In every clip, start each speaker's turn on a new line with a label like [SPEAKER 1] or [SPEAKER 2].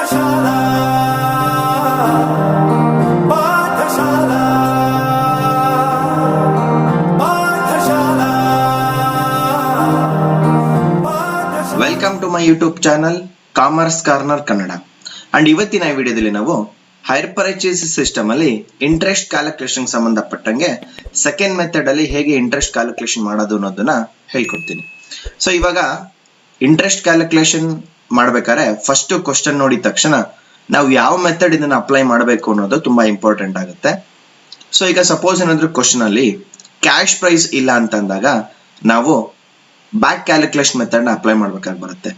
[SPEAKER 1] Welcome to my YouTube channel commerce corner Kannada. And ಇವತ್ತಿನ ವಿಡಿಯೋದಲ್ಲಿ ನಾವು ಹೈರ್ ಪರ್ಚೇಸ್ ಸಿಸ್ಟಮ್ ಅಲ್ಲಿ ಇಂಟ್ರೆಸ್ಟ್ ಕ್ಯಾಲ್ಕುಲೇಷನ್ ಸಂಬಂಧಪಟ್ಟಂಗೆ ಸೆಕೆಂಡ್ ಮೆಥಡ್ ಅಲ್ಲಿ ಹೇಗೆ ಇಂಟ್ರೆಸ್ಟ್ ಕ್ಯಾಲ್ಕುಲೇಷನ್ ಮಾಡೋದು ಅನ್ನೋದನ್ನ ಹೇಳ್ಕೊಡ್ತೀನಿ. ಸೊ ಇವಾಗ ಇಂಟ್ರೆಸ್ಟ್ ಕ್ಯಾಲ್ಕುಲೇಷನ್ ಮಾಡ್ಬೇಕಾದ್ರೆ ಫಸ್ಟ್ ಕ್ವಶನ್ ನೋಡಿದ ತಕ್ಷಣ ನಾವು ಯಾವ ಮೆಥಡ್ ಇದನ್ನ ಅಪ್ಲೈ ಮಾಡಬೇಕು ಅನ್ನೋದು ತುಂಬಾ ಇಂಪಾರ್ಟೆಂಟ್ ಆಗುತ್ತೆ. ಸೊ ಈಗ ಸಪೋಸ್ ಏನಾದ್ರು ಕ್ವಶನ್ ಅಲ್ಲಿ ಕ್ಯಾಶ್ ಪ್ರೈಸ್ ಇಲ್ಲ ಅಂತಂದಾಗ ನಾವು ಬ್ಯಾಕ್ ಕ್ಯಾಲ್ಕುಲೇಷನ್ ಮೆಥಡ್ ನ ಅಪ್ಲೈ ಮಾಡ್ಬೇಕಾಗಿ ಬರುತ್ತೆ.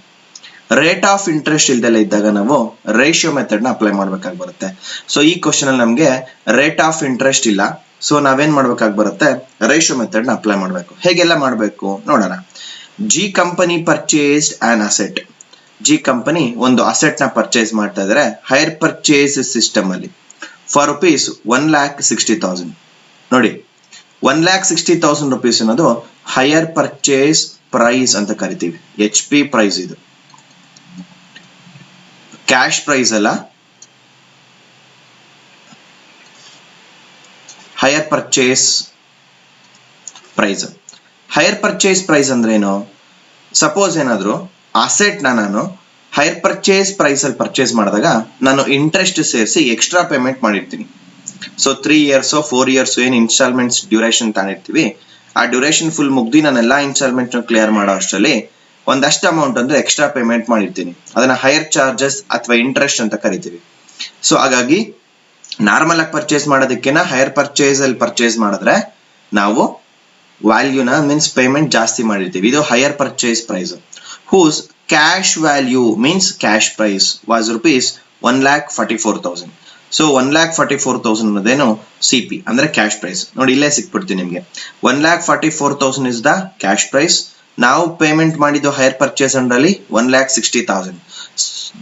[SPEAKER 1] ರೇಟ್ ಆಫ್ ಇಂಟ್ರೆಸ್ಟ್ ಇಲ್ದೆಲ್ಲ ಇದ್ದಾಗ ನಾವು ರೇಷಿಯೋ ಮೆಥಡ್ ನ ಅಪ್ಲೈ ಮಾಡ್ಬೇಕಾಗಿ ಬರುತ್ತೆ. ಸೊ ಈ ಕ್ವಶನ್ ಅಲ್ಲಿ ನಮ್ಗೆ ರೇಟ್ ಆಫ್ ಇಂಟ್ರೆಸ್ಟ್ ಇಲ್ಲ, ಸೊ ನಾವೇನ್ ಮಾಡ್ಬೇಕಾಗಿ ಬರುತ್ತೆ, ರೇಷಿಯೋ ಮೆಥಡ್ ನ ಅಪ್ಲೈ ಮಾಡ್ಬೇಕು. ಹೇಗೆಲ್ಲ ಮಾಡ್ಬೇಕು ನೋಡೋಣ. G company purchased on asset. G company ಒಂದು ಅಸೆಟ್ ನ ಪರ್ಚೇಸ್ ಮಾಡ್ತಾ ಇದ್ರೆ ಹೈರ್ ಪರ್ಚೇಸ್ ಸಿಸ್ಟಮ್ ಅಲ್ಲಿ ಫಾರ್ ರುಪೀಸ್ 1,60,000. ನೋಡಿ 1,60,000 rupees ಅನ್ನೋದು ಹೈಯರ್ ಪರ್ಚೇಸ್ ಪ್ರೈಸ್ ಅಂತ ಕರಿತೀವಿ. HP ಪ್ರೈಸ್ ಇದು, ಕ್ಯಾಶ್ ಪ್ರೈಸ್ ಅಲ್ಲ, hire purchase price. Hire purchase price ಅಂದ್ರೆ ಏನು? ಸಪೋಸ್ ಏನಾದ್ರು ಅಸೆಟ್ ನಾನು ಹೈಯರ್ ಪರ್ಚೇಸ್ ಪ್ರೈಸ್ ಅಲ್ಲಿ ಪರ್ಚೇಸ್ ಮಾಡಿದಾಗ ನಾನು ಇಂಟ್ರೆಸ್ಟ್ ಸೇರಿಸಿ ಎಕ್ಸ್ಟ್ರಾ ಪೇಮೆಂಟ್ ಮಾಡಿರ್ತೀನಿ. ಸೊ 3 years 4 years ಏನ್ ಇನ್ಸ್ಟಾಲ್ಮೆಂಟ್ಸ್ ಡ್ಯೂರೇಷನ್ ತಾನಿರ್ತೀವಿ, ಆ ಡ್ಯೂರೇಷನ್ ಫುಲ್ ಮುಗ್ದಿ ನಾನು ಎಲ್ಲಾ ಇನ್ಸ್ಟಾಲ್ಮೆಂಟ್ ಕ್ಲಿಯರ್ ಮಾಡೋ ಅಷ್ಟರಲ್ಲಿ ಒಂದಷ್ಟು ಅಮೌಂಟ್ ಅಂದ್ರೆ ಎಕ್ಸ್ಟ್ರಾ ಪೇಮೆಂಟ್ ಮಾಡಿರ್ತೀನಿ. ಅದನ್ನ ಹೈಯರ್ ಚಾರ್ಜಸ್ ಅಥವಾ ಇಂಟ್ರೆಸ್ಟ್ ಅಂತ ಕರಿತೀವಿ. ಸೊ ಹಾಗಾಗಿ ನಾರ್ಮಲ್ ಆಗಿ ಪರ್ಚೇಸ್ ಮಾಡೋದಕ್ಕಿಂತ ಹೈಯರ್ ಪರ್ಚೇಸ್ ಅಲ್ಲಿ ಪರ್ಚೇಸ್ ಮಾಡಿದ್ರೆ ನಾವು ವ್ಯಾಲ್ಯೂನ ಮೀನ್ಸ್ ಪೇಮೆಂಟ್ ಜಾಸ್ತಿ ಮಾಡಿರ್ತೀವಿ. ಇದು higher purchase price. Whose cash value means cash price was rupees 1,44,000. So 1,44,000 ಅನ್ನೋದೇನು CP ಅಂದ್ರೆ ಕ್ಯಾಶ್ ಪ್ರೈಸ್. ನೋಡಿ ಇಲ್ಲೇ ಸಿಕ್ಬಿಡ್ತೀನಿ ನಿಮ್ಗೆ. 1,44,000 ಇಸ್ ದ ಕ್ಯಾಶ್ ಪ್ರೈಸ್. ನಾವು ಪೇಮೆಂಟ್ ಮಾಡಿದ್ದು ಹೈಯರ್ ಪರ್ಚೇಸ್ ಅಂಡಲ್ಲಿ 1,60,000.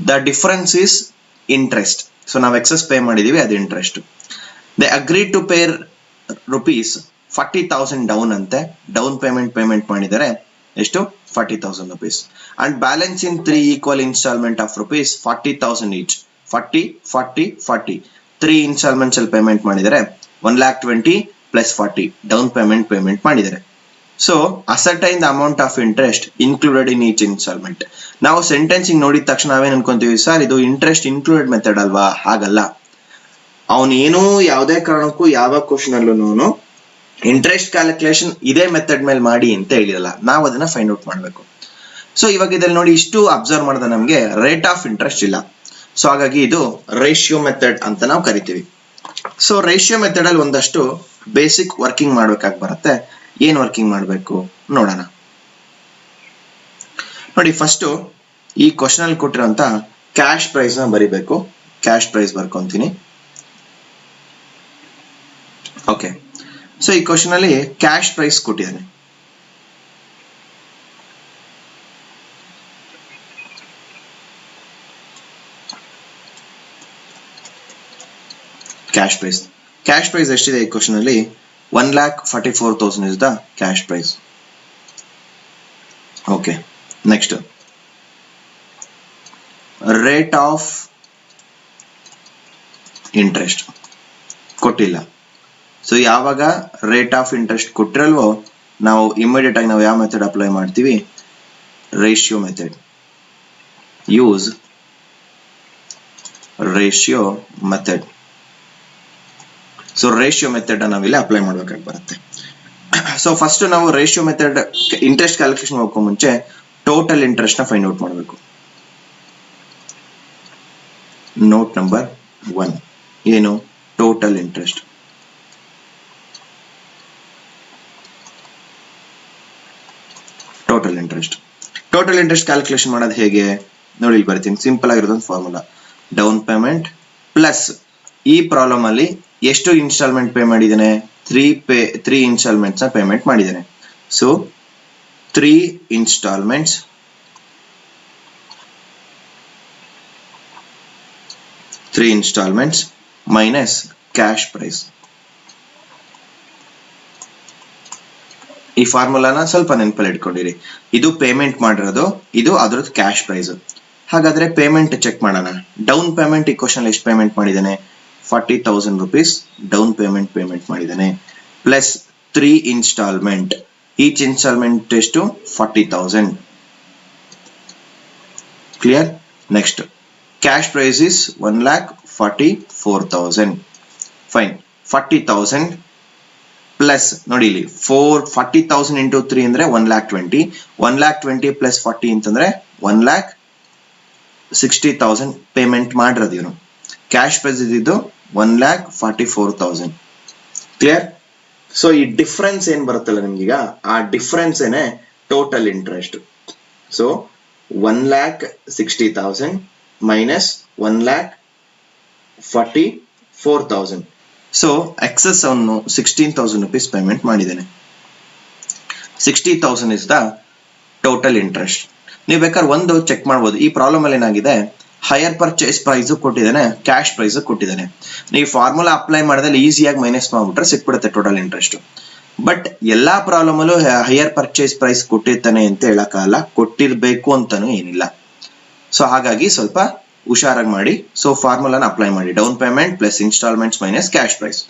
[SPEAKER 1] The difference is interest. So ನಾವು ಎಕ್ಸಸ್ ಪೇ ಮಾಡಿದೀವಿ, ಅದು interest. They agree to pay rupees 40,000 down ಅಂತೆ. ಡೌನ್ ಪೇಮೆಂಟ್ ಮಾಡಿದರೆ ಎಷ್ಟು? 40,000 rupees. And balance in 3 equal installment of rupees 40,000 each. 40 40 40 3 instalments ಅಲ್ಲಿ ಪೇಮೆಂಟ್ ಮಾಡಿದರೆ 1,20,000 ಪ್ಲಸ್ 40 ಡೌನ್ ಪೇಮೆಂಟ್ ಮಾಡಿದರೆ. So ascertain the amount of interest included in each instalment. ನಾವು sentencing ನೋಡಿದ ತಕ್ಷಣ ನಾವೇನ್ ಅನ್ಕೊಂತೀವಿ, ಸರ್ ಇದು ಇಂಟ್ರೆಸ್ಟ್ ಇನ್ಕ್ಲೂಡೆಡ್ ಮೆಥಡ್ ಅಲ್ವಾ? ಹಾಗಲ್ಲ. ಅವನು ಏನೂ ಯಾವುದೇ ಕಾರಣಕ್ಕೂ ಯಾವ ಕ್ವಶನ್ ಅಲ್ಲೂ ಇಂಟ್ರೆಸ್ಟ್ ಕ್ಯಾಲ್ಕುಲೇಷನ್ ಇದೇ ಮೆಥಡ್ ಮೇಲೆ ಮಾಡಿ ಅಂತ ಹೇಳಿರಲ್ಲ. ನಾವು ಅದನ್ನ ಫೈಂಡ್ ಔಟ್ ಮಾಡ್ಬೇಕು. ಸೊ ಇವಾಗ ಇದ್ರಲ್ಲಿ ನೋಡಿ, ಇಷ್ಟು ಅಬ್ಸರ್ವ್ ಮಾಡಿದ ನಮ್ಗೆ ರೇಟ್ ಆಫ್ ಇಂಟ್ರೆಸ್ಟ್ ಇಲ್ಲ. ಸೊ ಹಾಗಾಗಿ ಇದು ರೇಷಿಯೋ ಮೆಥಡ್ ಅಂತ ನಾವು ಕರಿತೀವಿ. ಸೊ ರೇಷಿಯೋ ಮೆಥಡ್ ಅಲ್ಲಿ ಒಂದಷ್ಟು ಬೇಸಿಕ್ ವರ್ಕಿಂಗ್ ಮಾಡ್ಬೇಕಾಗಿ ಬರುತ್ತೆ. ಏನ್ ವರ್ಕಿಂಗ್ ಮಾಡ್ಬೇಕು ನೋಡೋಣ. ನೋಡಿ ಫಸ್ಟ್ ಈ ಕ್ವಶನ್ ಅಲ್ಲಿ ಕೊಟ್ಟಿರೋಂತ ಕ್ಯಾಶ್ ಪ್ರೈಸ್ ನ ಬರಿಬೇಕು. ಕ್ಯಾಶ್ ಪ್ರೈಸ್ ಬರ್ಕೊಂತೀನಿ. ಓಕೆ, ಸೊ ಈ ಕ್ವಶನ್ ಅಲ್ಲಿ ಕ್ಯಾಶ್ ಪ್ರೈಸ್ ಕೊಟ್ಟಿದ್ದಾನೆ. ಕ್ಯಾಶ್ ಪ್ರೈಸ್ ಎಷ್ಟಿದೆ ಈ ಕ್ವಶನ್ ಅಲ್ಲಿ? 1,44,000 is the cash price. Okay, next rate of interest ಕೊಟ್ಟಿಲ್ಲ. ಸೊ ಯಾವಾಗ ರೇಟ್ ಆಫ್ ಇಂಟ್ರೆಸ್ಟ್ ಕೊಟ್ಟಿರಲ್ವೋ ನಾವು ಇಮಿಡಿಯೇಟ್ ಆಗಿ ನಾವು ಯಾವ ಮೆಥಡ್ ಅಪ್ಲೈ ಮಾಡ್ತೀವಿ? Ratio method. Use ratio method. So ratio method ನಾವಿಲ್ಲಿ ಅಪ್ಲೈ ಮಾಡ್ಬೇಕಾಗಿ ಬರುತ್ತೆ. ಸೊ ಫಸ್ಟ್ ನಾವು ರೇಷಿಯೋ ಮೆಥಡ್ ಇಂಟ್ರೆಸ್ಟ್ ಕ್ಯಾಲ್ಕುಲೇಷನ್ ಹೋಗೋ ಮುಂಚೆ ಟೋಟಲ್ ಇಂಟ್ರೆಸ್ಟ್ ನ ಫೈಂಡ್ ಔಟ್ ಮಾಡಬೇಕು. ನೋಟ್ ನಂಬರ್ 1 ಏನು? Total interest. Total interest calculation ಮಾಡೋದು ಹೇಗೆ ನೋಡಿ, ಇಲ್ಲಿ ಬರ್ತೀನಿ. ಸಿಂಪಲ್ ಆಗಿರೋದೊಂದು ಫಾರ್ಮುಲಾ. ಡೌನ್ ಪೇಮೆಂಟ್ ಪ್ಲಸ್ ಈ ಪ್ರಾಬ್ಲಮ್ ಅಲ್ಲಿ ಎಷ್ಟು ಇನ್ಸ್ಟಾಲ್ಮೆಂಟ್ ಪೇ ಮಾಡಿದ್ದೇನೆ? 3 ಇನ್ಸ್ಟಾಲ್ಮೆಂಟ್ಸ್ ನ ಪೇಮೆಂಟ್ ಮಾಡಿದ್ದೇನೆ. So 3 instalments minus cash price. ಈ ಫಾರ್ಮುಲಾನ ಸ್ವಲ್ಪ ನೆನಪಲ್ಲಿ ಇಟ್ಕೊಂಡಿರಿ. ಇದು ಪೇಮೆಂಟ್ ಮಾಡಿರೋದು, ಇದು ಅದ್ರದ್ದು ಕ್ಯಾಶ್ ಪ್ರೈಸ್. ಹಾಗಾದ್ರೆ ಪೇಮೆಂಟ್ ಚೆಕ್ ಮಾಡೋಣ. ಡೌನ್ ಪೇಮೆಂಟ್ ಈ ಕ್ವಶನ್ ಎಷ್ಟು ಪೇಮೆಂಟ್ ಮಾಡಿದ್ದಾನೆ? 40,000 rupees ಡೌನ್ ಪೇಮೆಂಟ್ ಮಾಡಿದ್ದಾನೆ. ಪ್ಲಸ್ 3 ಇನ್ಸ್ಟಾಲ್ಮೆಂಟ್, ಈಚ್ ಇನ್ಸ್ಟಾಲ್ಮೆಂಟ್ ಎಷ್ಟು? 40,000. Clear? Next cash price is 1,44,000. Fine. 40,000 plus ನೋಡಿ ಇಲ್ಲಿ 40,000 ಇಂಟು 3 ಅಂದ್ರೆ 1,20,000. 1,20,000 ಪ್ಲಸ್ 40 ಅಂತಂದ್ರೆ 1,60,000 ಪೇಮೆಂಟ್ ಮಾಡಿರೋದು ಇವನು. ಕ್ಯಾಶ್ ಪ್ರೈಸ್ ಇದ್ದಿದ್ದು 1,44,000. ಕ್ಲಿಯರ್? ಸೊ ಈ ಡಿಫ್ರೆನ್ಸ್ ಏನ್ ಬರುತ್ತಲ್ಲ ನಿಮ್ಗೀಗ, ಆ ಡಿಫ್ರೆನ್ಸ್ ಏನೇ total interest. So 1,60,000 minus 1,44,000. So excess ಅವನು 16,000 rupees ಪೇಮೆಂಟ್ ಮಾಡಿದ್ದಾನೆ. 60,000 ಇಸ್ ದ ಟೋಟಲ್ ಇಂಟ್ರೆಸ್ಟ್. ನೀವು ಬೇಕಾದ್ರೆ ಒಂದು ಚೆಕ್ ಮಾಡ್ಬೋದು. ಈ ಪ್ರಾಬ್ಲಮ್ ಅಲ್ಲಿ ಏನಾಗಿದೆ, ಹೈಯರ್ ಪರ್ಚೇಸ್ ಪ್ರೈಸ್ ಕೊಟ್ಟಿದ್ದಾನೆ, ಕ್ಯಾಶ್ ಪ್ರೈಸ್ ಕೊಟ್ಟಿದ್ದಾನೆ. ನೀವು ಫಾರ್ಮುಲಾ ಅಪ್ಲೈ ಮಾಡಿದ್ರೆ ಈಸಿಯಾಗಿ ಮೈನಸ್ ಮಾಡ್ಬಿಟ್ರೆ ಸಿಕ್ಬಿಡುತ್ತೆ ಟೋಟಲ್ ಇಂಟ್ರೆಸ್ಟ್. ಬಟ್ ಎಲ್ಲಾ ಪ್ರಾಬ್ಲಮ್ ಅಲ್ಲೂ ಹೈಯರ್ ಪರ್ಚೇಸ್ ಪ್ರೈಸ್ ಕೊಟ್ಟಿರ್ತಾನೆ ಅಂತ ಹೇಳಕ್ಕಾಗಲ್ಲ, ಕೊಟ್ಟಿರ್ಬೇಕು ಅಂತಾನು ಏನಿಲ್ಲ. ಸೊ ಹಾಗಾಗಿ ಸ್ವಲ್ಪ ಹುಷಾರಾಗಿ ಮಾಡಿ. ಸೊ ಫಾರ್ಮುಲಾನ ಅಪ್ಲೈ ಮಾಡಿ. Down payment plus installments minus cash price.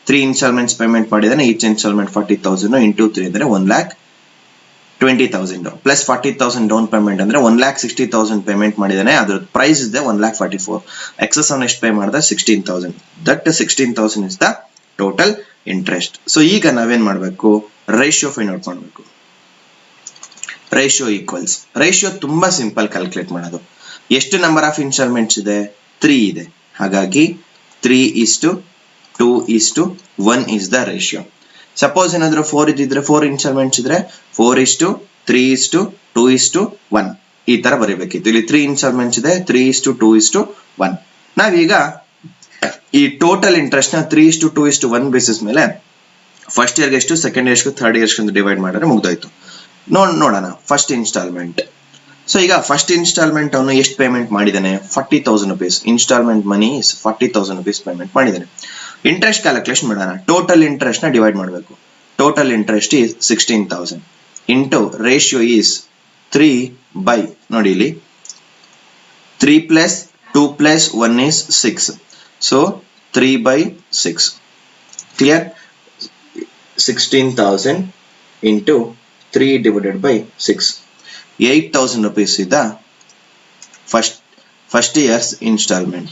[SPEAKER 1] 3 installments payment ಮಾಡಿದಾನೆ. ಈಚ್ ಇನ್ಸ್ಟಾಲ್ಮೆಂಟ್ 40,000 ಇಂಟು 3 ಅಂದ್ರೆ 1,20,000 ಪ್ಲಸ್ 40,000 ಡೌನ್ ಪೇಮೆಂಟ್ ಅಂದ್ರೆ 1,60,000 ಪೇಮೆಂಟ್ ಮಾಡಿದಾನೆ. ಅದ್ರ ಪ್ರೈಸ್ ಇದೆ 1,44,000. ಎಕ್ಸಸ್ ಅವನ್ ಎಷ್ಟು ಪೇ ಮಾಡಿದ? 16,000. That 16,000 is the total interest. So ಈಗ ನಾವೇನ್ ಮಾಡ್ಬೇಕು? ರೇಷಿಯೋ ಫೈಂಡ್ ಔಟ್ ಮಾಡ್ಬೇಕು. Ratio equals. ರೇಷಿಯೋ ತುಂಬಾ ಸಿಂಪಲ್ ಕ್ಯಾಲ್ಕುಲೇಟ್ ಮಾಡೋದು. ಎಷ್ಟು ನಂಬರ್ ಆಫ್ ಇನ್ಸ್ಟಾಲ್ಮೆಂಟ್ಸ್ ಇದೆ? 3 ಇದೆ. ಹಾಗಾಗಿ 3:2:1 ಇಸ್ ದ ರೇಷಿಯೋ. ಸಪೋಸ್ ಏನಾದ್ರು 4 ಇದ್ದಿದ್ರೆ, 4 ಇನ್ಸ್ಟಾಲ್ಮೆಂಟ್ಸ್ ಇದ್ರೆ 4:3:2:1 ಈ ತರ ಬರೀಬೇಕಿತ್ತು. ಇಲ್ಲಿ 3 ಇನ್ಸ್ಟಾಲ್ಮೆಂಟ್ಸ್ ಇದೆ, 3:2:1. ನಾವೀಗ ಈ ಟೋಟಲ್ ಇಂಟ್ರೆಸ್ಟ್ ನ 3:2:1 ಬೇಸಿಸ್ ಮೇಲೆ ಫಸ್ಟ್ ಇಯರ್ಗೆ ಎಷ್ಟು, ಸೆಕೆಂಡ್ ಇಯರ್ಸ್ಗೂ, ಥರ್ಡ್ ಇಯರ್ಸ್ಗೂ ಡಿವೈಡ್ ಮಾಡಿದ್ರೆ ಮುಗ್ದೋಯ್ತು. ನೋಡೋಣ ಫಸ್ಟ್ ಇನ್ಸ್ಟಾಲ್ಮೆಂಟ್. ಸೊ ಈಗ ಫಸ್ಟ್ ಇನ್ಸ್ಟಾಲ್ಮೆಂಟ್ ಅವನು ಎಷ್ಟು ಪೇಮೆಂಟ್ ಮಾಡಿದ್ದಾನೆ? 40,000 rupees. ಇನ್ಸ್ಟಾಲ್ಮೆಂಟ್ ಮನಿ 40,000 rupees ಪೇಮೆಂಟ್ ಮಾಡಿದ್ದಾನೆ. ಇಂಟ್ರೆಸ್ಟ್ ಕ್ಯಾಲ್ಕುಲೇಷನ್ ಮಾಡೋಣ. ಟೋಟಲ್ ಇಂಟ್ರೆಸ್ಟ್ ನ ಡಿವೈಡ್ ಮಾಡಬೇಕು. Total interest is 16,000 into ratio is 3 by ನೋಡಿ ಇಲ್ಲಿ 3 plus 2 plus 1 is 6. So 3/6. Clear? 16,000 into 3 divided by 6. 8,000 rupees is the first year's installment.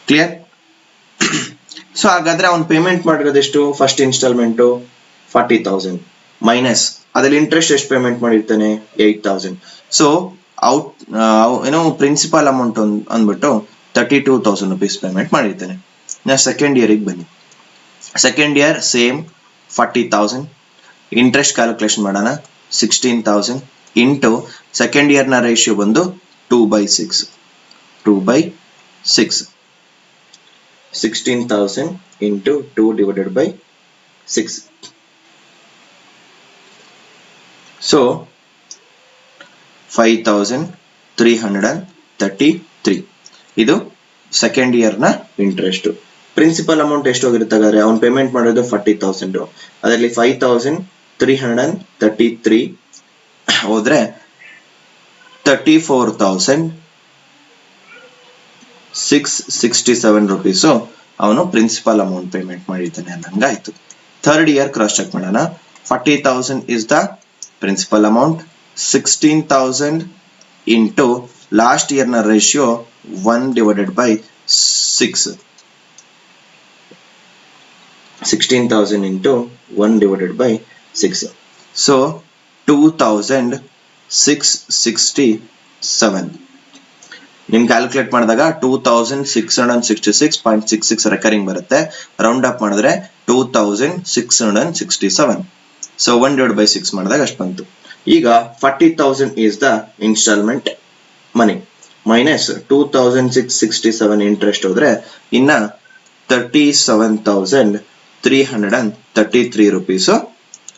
[SPEAKER 1] Clear? So ಹಾಗಾದ್ರೆ ಅವ್ನು payment ಮಾಡಿರೋದು ಎಷ್ಟು? ಫಸ್ಟ್ ಇನ್ಸ್ಟಾಲ್ಮೆಂಟ್ 40,000 ಮೈನಸ್ ಅದ್ರಲ್ಲಿ ಇಂಟ್ರೆಸ್ಟ್ ಎಷ್ಟು ಪೇಮೆಂಟ್ ಮಾಡಿರ್ತಾನೆ? 8,000. ಸೊ ಔಟ್ ಏನೋ ಪ್ರಿನ್ಸಿಪಲ್ ಅಮೌಂಟ್ ಅಂದ್ಬಿಟ್ಟು 32,000 rupees ಪೇಮೆಂಟ್ ಮಾಡಿರ್ತಾನೆ. ನಾ ಸೆಕೆಂಡ್ ಇಯರಿಗೆ ಬನ್ನಿ. Second year same 40,000. Interest calculation ಮಾಡೋಣ. 16,000 ಇಂಟು ಸೆಕೆಂಡ್ ಇಯರ್ ನ ರೇಷಿಯೋ ಬಂದು 2/6. 2/6. 16,000 into 2 divided by 6. So 5,333. ಇದು ಸೆಕೆಂಡ್ ಇಯರ್ ನ ಇಂಟ್ರೆಸ್ಟ್. ಪ್ರಿನ್ಸಿಪಲ್ ಅಮೌಂಟ್ ಎಷ್ಟು ಹೋಗಿರುತ್ತೆ ಹಾಗಾದ್ರೆ? ಅವ್ನು ಪೇಮೆಂಟ್ ಮಾಡೋದು 40,000. ಅದರಲ್ಲಿ 5,333 ಹೋದ್ರೆ 34,667 rupees ಅವನು ಪ್ರಿನ್ಸಿಪಲ್ ಅಮೌಂಟ್ ಪೇಮೆಂಟ್ ಮಾಡಿದ್ದಾನೆ ಅನ್ನಂಗಾಯ್ತು. ಥರ್ಡ್ ಇಯರ್ ಕ್ರಾಸ್ ಚೆಕ್ ಮಾಡೋಣ. 40,000 is the principal amount. 16,000 into last year ನ ratio 1 divided by 6. 16,000 into 1 divided by 6. So 2,667. ನಿಮ್ ಕ್ಯಾಲ್ಕುಲೇಟ್ ಮಾಡಿದಾಗ 2,666.66 ರೆಕರಿಂಗ್ ಬರುತ್ತೆ. ರೌಂಡ್ ಅಪ್ ಮಾಡಿದ್ರೆ 2,667. ಸೊ 1 divided by 6 ಮಾಡಿದಾಗ ಅಷ್ಟು ಬಂತು. ಈಗ 40,000 is the instalment money minus 2,667 interest ಹೋದ್ರೆ ಇನ್ನ 37,333 rupees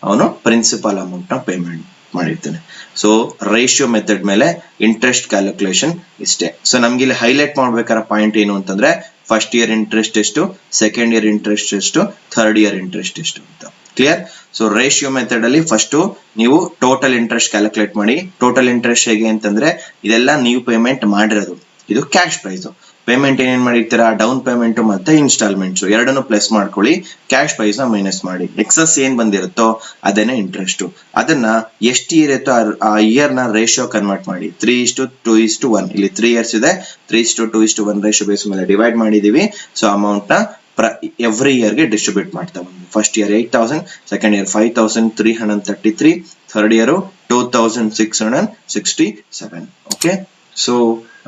[SPEAKER 1] ಅವನು ಪ್ರಿನ್ಸಿಪಲ್ ಅಮೌಂಟ್ ನ ಪೇಮೆಂಟ್ ಮಾಡಿರ್ತಾನೆ. ಸೊ ರೇಷಿಯೋ ಮೆಥಡ್ ಮೇಲೆ ಇಂಟ್ರೆಸ್ಟ್ ಕ್ಯಾಲ್ಕುಲೇಷನ್ ಇಷ್ಟೇ. ಸೊ ನಮ್ಗೆ ಇಲ್ಲಿ ಹೈಲೈಟ್ ಮಾಡ್ಬೇಕಾದ ಪಾಯಿಂಟ್ ಏನು ಅಂತಂದ್ರೆ ಫಸ್ಟ್ ಇಯರ್ ಇಂಟ್ರೆಸ್ಟ್ ಎಷ್ಟು, ಸೆಕೆಂಡ್ ಇಯರ್ ಇಂಟ್ರೆಸ್ಟ್ ಎಷ್ಟು, ಥರ್ಡ್ ಇಯರ್ ಇಂಟ್ರೆಸ್ಟ್ ಎಷ್ಟು ಅಂತ. ಕ್ಲಿಯರ್? ಸೊ ರೇಷಿಯೋ ಮೆಥಡ್ ಅಲ್ಲಿ ಫಸ್ಟ್ ನೀವು ಟೋಟಲ್ ಇಂಟ್ರೆಸ್ಟ್ ಕ್ಯಾಲ್ಕುಲೇಟ್ ಮಾಡಿ. ಟೋಟಲ್ ಇಂಟ್ರೆಸ್ಟ್ ಹೇಗೆ ಅಂತಂದ್ರೆ ಇದೆಲ್ಲ ನೀವು ಪೇಮೆಂಟ್ ಮಾಡಿರೋದು, ಇದು ಕ್ಯಾಶ್ ಪ್ರೈಸ್. ಪೇಮೆಂಟ್ ಏನೇನ್ ಮಾಡಿರ್ತೀರಾ, ಡೌನ್ ಪೇಮೆಂಟ್ ಮತ್ತೆ ಇನ್ಸ್ಟಾಲ್ಮೆಂಟ್ಸ್ ಎರಡನ್ನು ಪ್ಲಸ್ ಮಾಡ್ಕೊಳ್ಳಿ, ಕ್ಯಾಶ್ ಪ್ರೈಸ್ ನ ಮೈನಸ್ ಮಾಡಿ. ಎಕ್ಸಸ್ ಏನ್ ಬಂದಿರುತ್ತೋ ಅದೇನೆ ಇಂಟ್ರೆಸ್ಟ್. ಅದನ್ನ ಎಷ್ಟು ಇಯರ್ ಇರುತ್ತೋ ಆ ಇಯರ್ ನ ರೇಷಿಯೋ ಕನ್ವರ್ಟ್ ಮಾಡಿ. 3:2:1 ಇಲ್ಲಿ 3 ಇಯರ್ಸ್ ಇದೆ, 3:2:1 ರೇಷಿಯೋ ಬೇಸ್ ಮೇಲೆ ಡಿವೈಡ್ ಮಾಡಿದೀವಿ. ಸೊ ಅಮೌಂಟ್ ನ ಎವ್ರಿ ಇಯರ್ ಗೆ ಡಿಸ್ಟ್ರಿಬ್ಯೂಟ್ ಮಾಡ್ತಾ ಬಂದ್ವಿ. First year 8,000, second year 5,333, third year 2,667. Okay, so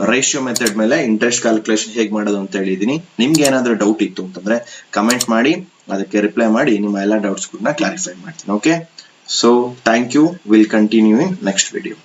[SPEAKER 1] ratio method ಮೇಲೆ ಇಂಟ್ರೆಸ್ಟ್ ಕ್ಯಾಲ್ಕುಲೇಷನ್ ಹೇಗೆ ಮಾಡೋದು ಅಂತ ಹೇಳಿದೀನಿ. ನಿಮ್ಗೆ ಏನಾದ್ರೂ ಡೌಟ್ ಇತ್ತು ಅಂತಂದ್ರೆ ಕಮೆಂಟ್ ಮಾಡಿ, ಅದಕ್ಕೆ ರಿಪ್ಲೈ ಮಾಡಿ ನಿಮ್ಮ ಎಲ್ಲ ಡೌಟ್ಸ್ ಕೂಡ ಕ್ಲಾರಿಫೈ ಮಾಡ್ತೀನಿ. Okay, so thank you. Will continue in next video.